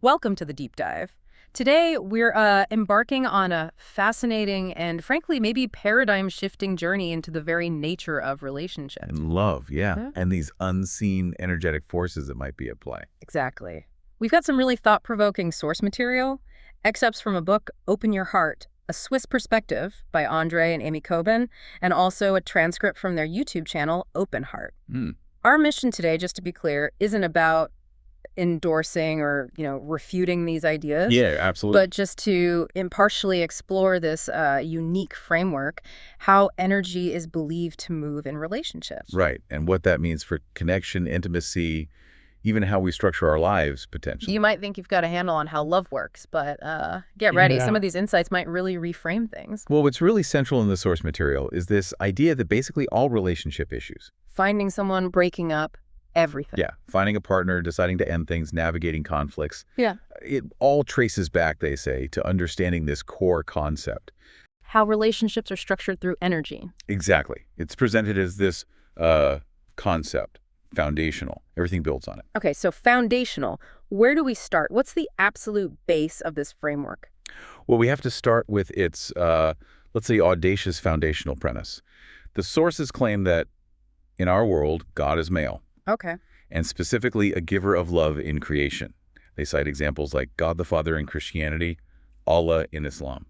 Welcome to the deep dive. Today, we're embarking on a fascinating and, frankly, maybe paradigm-shifting journey into the very nature of relationships. And love, yeah. Yeah. And these unseen energetic forces that might be at play. Exactly. We've got some really thought-provoking source material, excerpts from a book, Open Your Heart, A Swiss Perspective by Andre and Amy Coben, and also a transcript from their YouTube channel, OpenHeart. Hmm. Our mission today, just to be clear, isn't about endorsing or, refuting these ideas. Yeah, absolutely. But just to impartially explore this unique framework, how energy is believed to move in relationships. Right. And what that means for connection, intimacy, even how we structure our lives, potentially. You might think you've got a handle on how love works, but get ready. Yeah. Some of these insights might really reframe things. Well, what's really central in the source material is this idea that basically all relationship issues, Finding someone, breaking up, everything. yeah, finding a partner, deciding to end things, navigating conflicts, Yeah. it all traces back, they say, to understanding this core concept. How relationships are structured through energy. Exactly. It's presented as this concept, foundational. Everything builds on it. Okay, so foundational. Where do we start? What's the absolute base of this framework? Well, we have to start with its, let's say, audacious foundational premise. The sources claim that in our world, God is male, Okay. and specifically a giver of love in creation. They cite examples like God the Father in Christianity, Allah in Islam.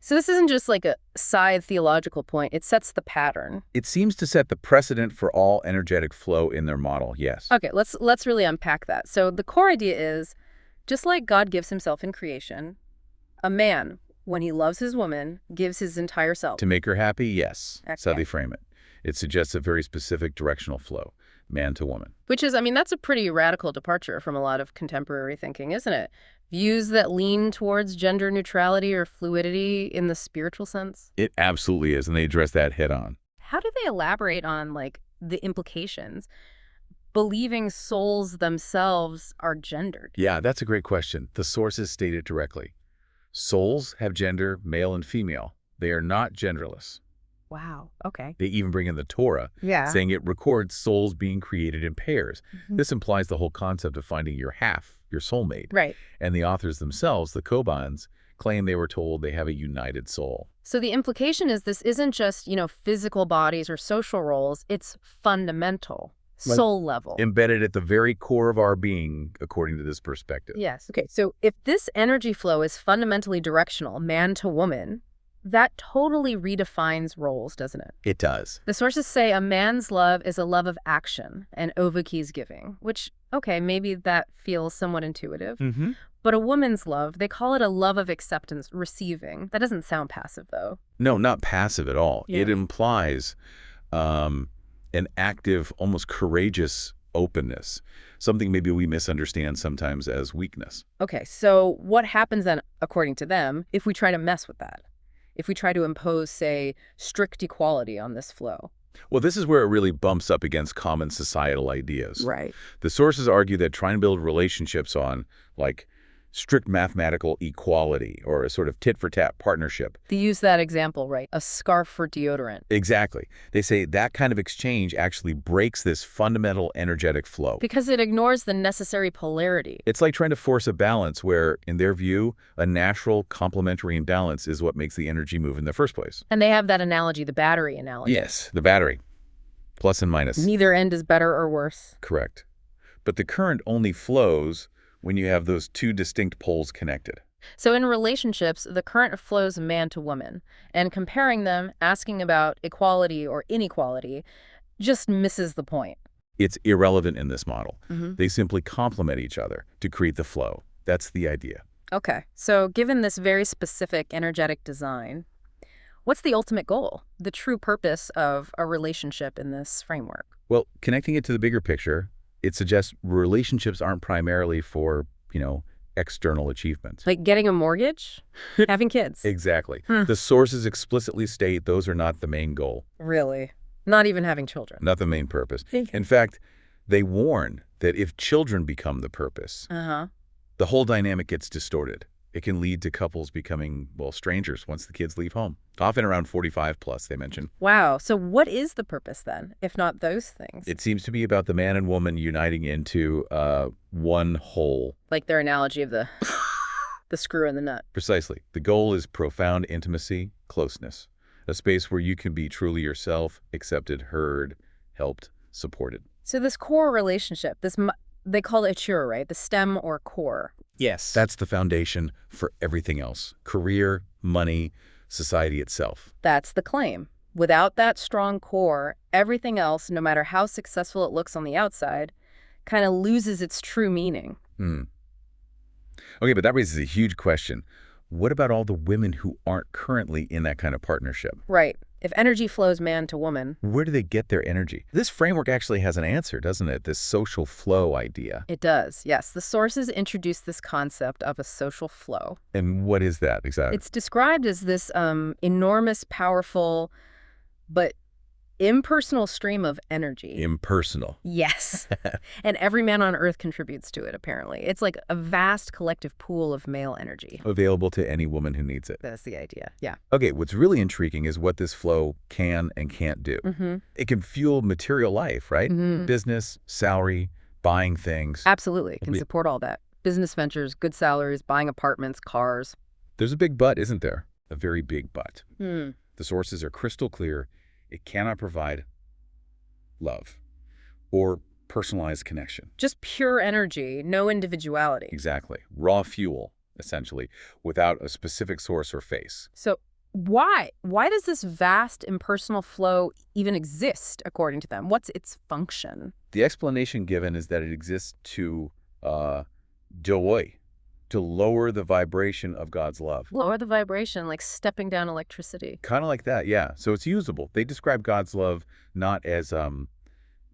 So this isn't just like a side theological point. It sets the pattern. It seems to set the precedent for all energetic flow in their model, yes. Okay, let's really unpack that. So the core idea is, just like God gives himself in creation, a man, when he loves his woman, gives his entire self. To make her happy, yes. That's how Okay. they frame it. It suggests a very specific directional flow, man to woman. Which is, that's a pretty radical departure from a lot of contemporary thinking, isn't it? Views that lean towards gender neutrality or fluidity in the spiritual sense. It absolutely is, and they address that head on. How do they elaborate on, the implications? Believing souls themselves are gendered. Yeah, that's a great question. The sources state it directly. Souls have gender, male and female. They are not genderless. Wow, okay. They even bring in the Torah, Yeah. saying it records souls being created in pairs. Mhm. This implies the whole concept of finding your half, your soulmate. Right. And the authors themselves, the Kobans, claim they were told they have a united soul. So the implication is this isn't just, physical bodies or social roles. It's fundamental, Like, soul level. Embedded at the very core of our being, according to this perspective. Yes. Okay, so if this energy flow is fundamentally directional, man to woman, that totally redefines roles, doesn't it? It does. The sources say a man's love is a love of action and Ovake's giving, which, okay, maybe that feels somewhat intuitive. Mm-hmm. But a woman's love, they call it a love of acceptance, receiving. That doesn't sound passive, though. No, not passive at all. Yeah. It implies an active, almost courageous openness, something maybe we misunderstand sometimes as weakness. Okay, so what happens then, according to them, if we try to mess with that? If we try to impose, say, strict equality on this flow? Well, this is where it really bumps up against common societal ideas. Right. The sources argue that trying to build relationships on, like, strict mathematical equality or a sort of tit-for-tat partnership. They use that example, right? A scarf for deodorant. Exactly. They say that kind of exchange actually breaks this fundamental energetic flow. Because it ignores the necessary polarity. It's like trying to force a balance where, in their view, a natural complementary imbalance is what makes the energy move in the first place. And they have that analogy, the battery analogy. Yes, the battery. Plus and minus. Neither end is better or worse. Correct. But the current only flows when you have those two distinct poles connected. So in relationships, the current flows man to woman, and comparing them, asking about equality or inequality, just misses the point. It's irrelevant in this model. Mhm. They simply complement each other to create the flow. That's the idea. Okay, so given this very specific energetic design, what's the ultimate goal, the true purpose of a relationship in this framework? Well, connecting it to the bigger picture, it suggests relationships aren't primarily for, external achievements. Like getting a mortgage? Having kids? Exactly. Hmm. The sources explicitly state those are not the main goal, Really? Not even having children? not the main purpose. Think- In fact, they warn that if children become the purpose, Uh-huh. the whole dynamic gets distorted. It can lead to couples becoming, well, strangers once the kids leave home. Often around 45 plus, they mention. Wow. So what is the purpose then, if not those things? It seems to be about the man and woman uniting into one whole. Like their analogy of the screw and the nut. Precisely. The goal is profound intimacy, closeness, a space where you can be truly yourself, accepted, heard, helped, supported. So this core relationship, they call it chura, right? The stem or core. Yes. That's the foundation for everything else. Career, money, society itself. That's the claim. Without that strong core, everything else, no matter how successful it looks on the outside, kind of loses its true meaning. Okay, but that raises a huge question. What about all the women who aren't currently in that kind of partnership? Right. If energy flows man to woman, Where do they get their energy? This framework actually has an answer, doesn't it? This social flow idea. it does. Yes, the sources introduce this concept of a social flow. And what is that exactly? It's described as this enormous, powerful, but impersonal stream of energy. Impersonal. Yes. And every man on Earth contributes to it, apparently. It's like a vast collective pool of male energy. Available to any woman who needs it. That's the idea. Yeah. Okay, what's really intriguing is what this flow can and can't do. It can fuel material life, right? Business, salary, buying things. Absolutely. It can support all that. Business ventures, good salaries, buying apartments, cars. There's a big but, isn't there? A very big but. The sources are crystal clear. It cannot provide love or personalized connection. Just pure energy, no individuality. Exactly. Raw fuel, essentially, without a specific source or face. So why? Why does this vast impersonal flow even exist, according to them? What's its function? The explanation given is that it exists to joy, to lower the vibration of God's love. Lower the vibration, like stepping down electricity. Kind of like that, yeah. So it's usable. They describe God's love not as,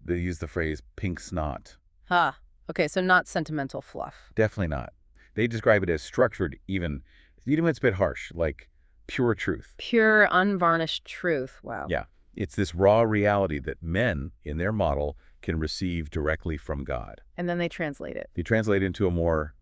they use the phrase pink snot. Okay, so not sentimental fluff. Definitely not. They describe it as structured, even it's a bit harsh, like pure truth. Pure, unvarnished truth. Wow. Yeah. It's this raw reality that men, in their model, can receive directly from God. And then they translate it. They translate into a more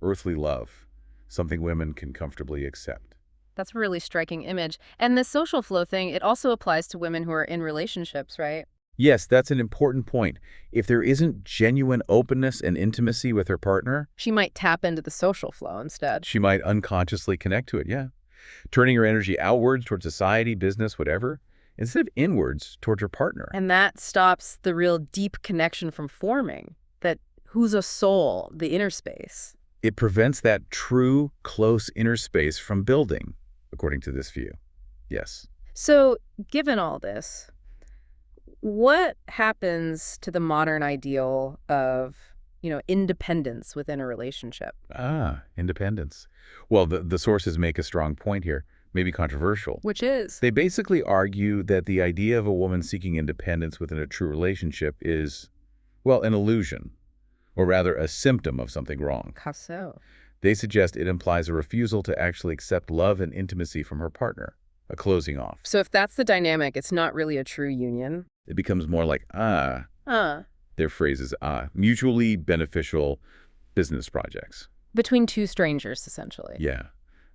earthly love, something women can comfortably accept. That's a really striking image. And the social flow thing, it also applies to women who are in relationships, right? Yes, that's an important point. If there isn't genuine openness and intimacy with her partner, She might tap into the social flow instead. she might unconsciously connect to it, yeah. Turning her energy outwards towards society, business, whatever, instead of inwards towards her partner. And that stops the real deep connection from forming. That who's a soul, the inner space. It prevents that true, close inner space from building, according to this view. Yes. So, given all this, what happens to the modern ideal of, independence within a relationship? Independence. Well, the sources make a strong point here, maybe controversial. Which is? They basically argue that the idea of a woman seeking independence within a true relationship is, well, an illusion, or rather a symptom of something wrong. How so? They suggest it implies a refusal to actually accept love and intimacy from her partner, a closing off. So if that's the dynamic, it's not really a true union? It becomes more like, their phrase is, mutually beneficial business projects. Between two strangers, essentially. Yeah,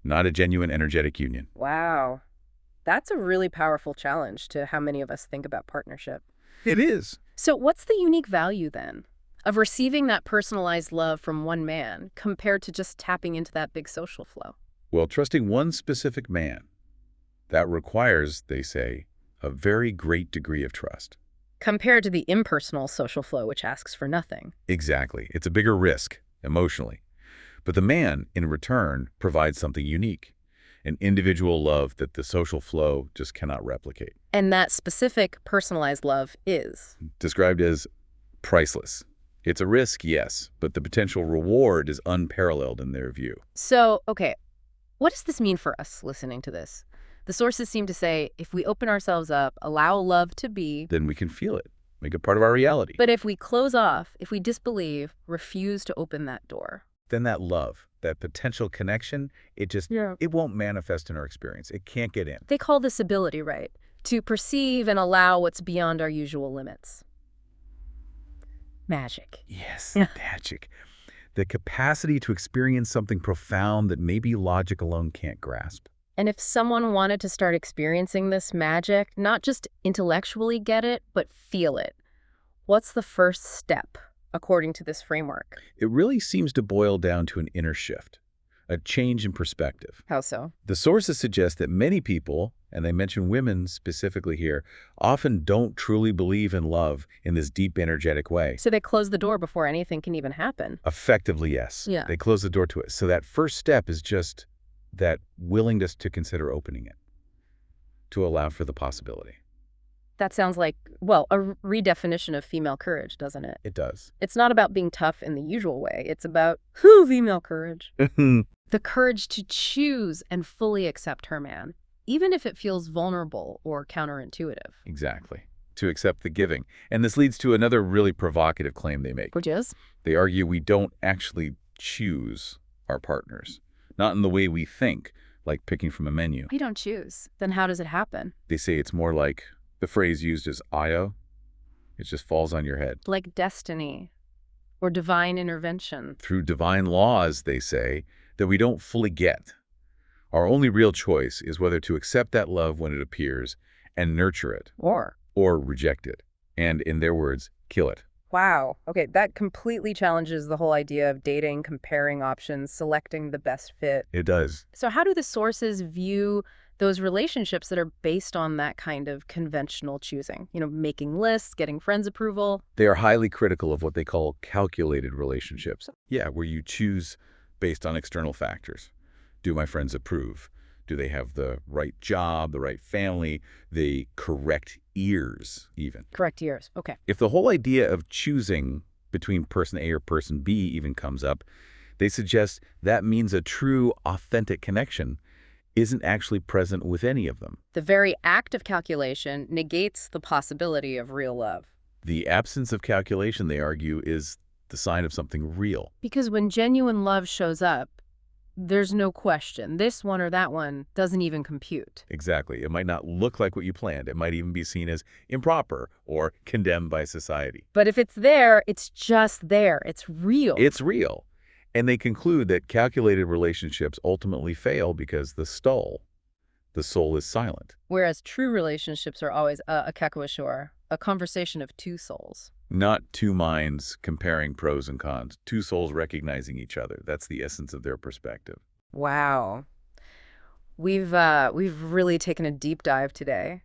not a genuine energetic union. Wow. That's a really powerful challenge to how many of us think about partnership. It is. So what's the unique value, then, of receiving that personalized love from one man compared to just tapping into that big social flow? Well, trusting one specific man, that requires, they say, a very great degree of trust. Compared to the impersonal social flow, which asks for nothing. Exactly. It's a bigger risk, emotionally. But the man, in return, provides something unique, an individual love that the social flow just cannot replicate. And that specific personalized love is? Described as priceless. It's a risk, yes, but the potential reward is unparalleled in their view. So, okay, what does this mean for us listening to this? The sources seem to say, if we open ourselves up, allow love to be, Then we can feel it, make it part of our reality. but if we close off, if we disbelieve, refuse to open that door. Then that love, that potential connection, it won't manifest in our experience. It can't get in. They call this ability, right? To perceive and allow what's beyond our usual limits. Magic. Yes, Yeah. magic. the capacity to experience something profound that maybe logic alone can't grasp. And if someone wanted to start experiencing this magic, not just intellectually get it, but feel it, what's the first step, according to this framework? It really seems to boil down to an inner shift, a change in perspective. How so? The sources suggest that many people, and they mention women specifically here, often don't truly believe in love in this deep, energetic way. So they close the door before anything can even happen. Effectively, yes. Yeah. They close the door to it. So that first step is just that willingness to consider opening it, to allow for the possibility. That sounds like, well, a redefinition of female courage, doesn't it? It does. It's not about being tough in the usual way. It's about, whew, female courage. The courage to choose and fully accept her man, even if it feels vulnerable or counterintuitive. Exactly. To accept the giving. And this leads to another really provocative claim they make. Which is? They argue we don't actually choose our partners. Not in the way we think, like picking from a menu. We don't choose. Then how does it happen? They say it's more like the phrase used as Io. It just falls on your head. Like destiny or divine intervention. Through divine laws, they say, that we don't fully get. Our only real choice is whether to accept that love when it appears and nurture it. Or reject it. And in their words, kill it. Wow. Okay, that completely challenges the whole idea of dating, comparing options, selecting the best fit. It does. So how do the sources view those relationships that are based on that kind of conventional choosing? You know, making lists, getting friends' approval? They are highly critical of what they call calculated relationships. Yeah, where you choose based on external factors. Do my friends approve? Do they have the right job, the right family, the correct ears even? Correct ears. Okay. If the whole idea of choosing between person A or person B even comes up, they suggest that means a true, authentic connection isn't actually present with any of them. The very act of calculation negates the possibility of real love. The absence of calculation, they argue, is the sign of something real. Because when genuine love shows up, there's no question. This one or that one doesn't even compute. Exactly. It might not look like what you planned. It might even be seen as improper or condemned by society. But if it's there, it's just there. It's real. It's real. And they conclude that calculated relationships ultimately fail because the soul is silent. Whereas true relationships are always a kakawashore, a conversation of two souls. Not two minds comparing pros and cons. Two souls recognizing each other. That's the essence of their perspective. Wow. We've really taken a deep dive today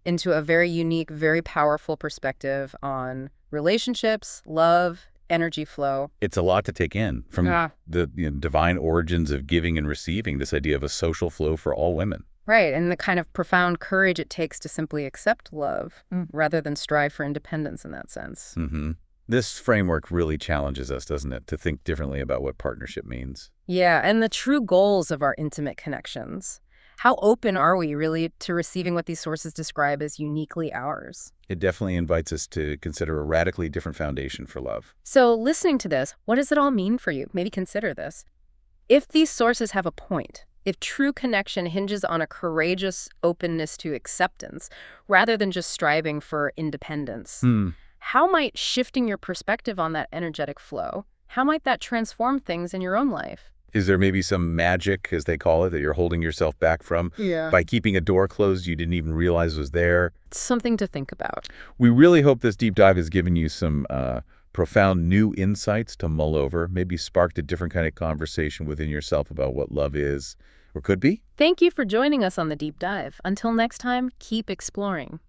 into a very unique, very powerful perspective on relationships, love, energy flow. It's a lot to take in from the divine origins of giving and receiving, this idea of a social flow for all women. Right, and the kind of profound courage it takes to simply accept love rather than strive for independence in that sense. This framework really challenges us, doesn't it, to think differently about what partnership means. Yeah, and the true goals of our intimate connections. How open are we really to receiving what these sources describe as uniquely ours? It definitely invites us to consider a radically different foundation for love. So listening to this, what does it all mean for you? Maybe consider this. If these sources have a point, if true connection hinges on a courageous openness to acceptance rather than just striving for independence, how might shifting your perspective on that energetic flow, how might that transform things in your own life? Is there maybe some magic, as they call it, that you're holding yourself back from by keeping a door closed you didn't even realize was there? It's something to think about. We really hope this deep dive has given you some profound new insights to mull over, maybe sparked a different kind of conversation within yourself about what love is or could be. Thank you for joining us on the deep dive. Until next time, keep exploring.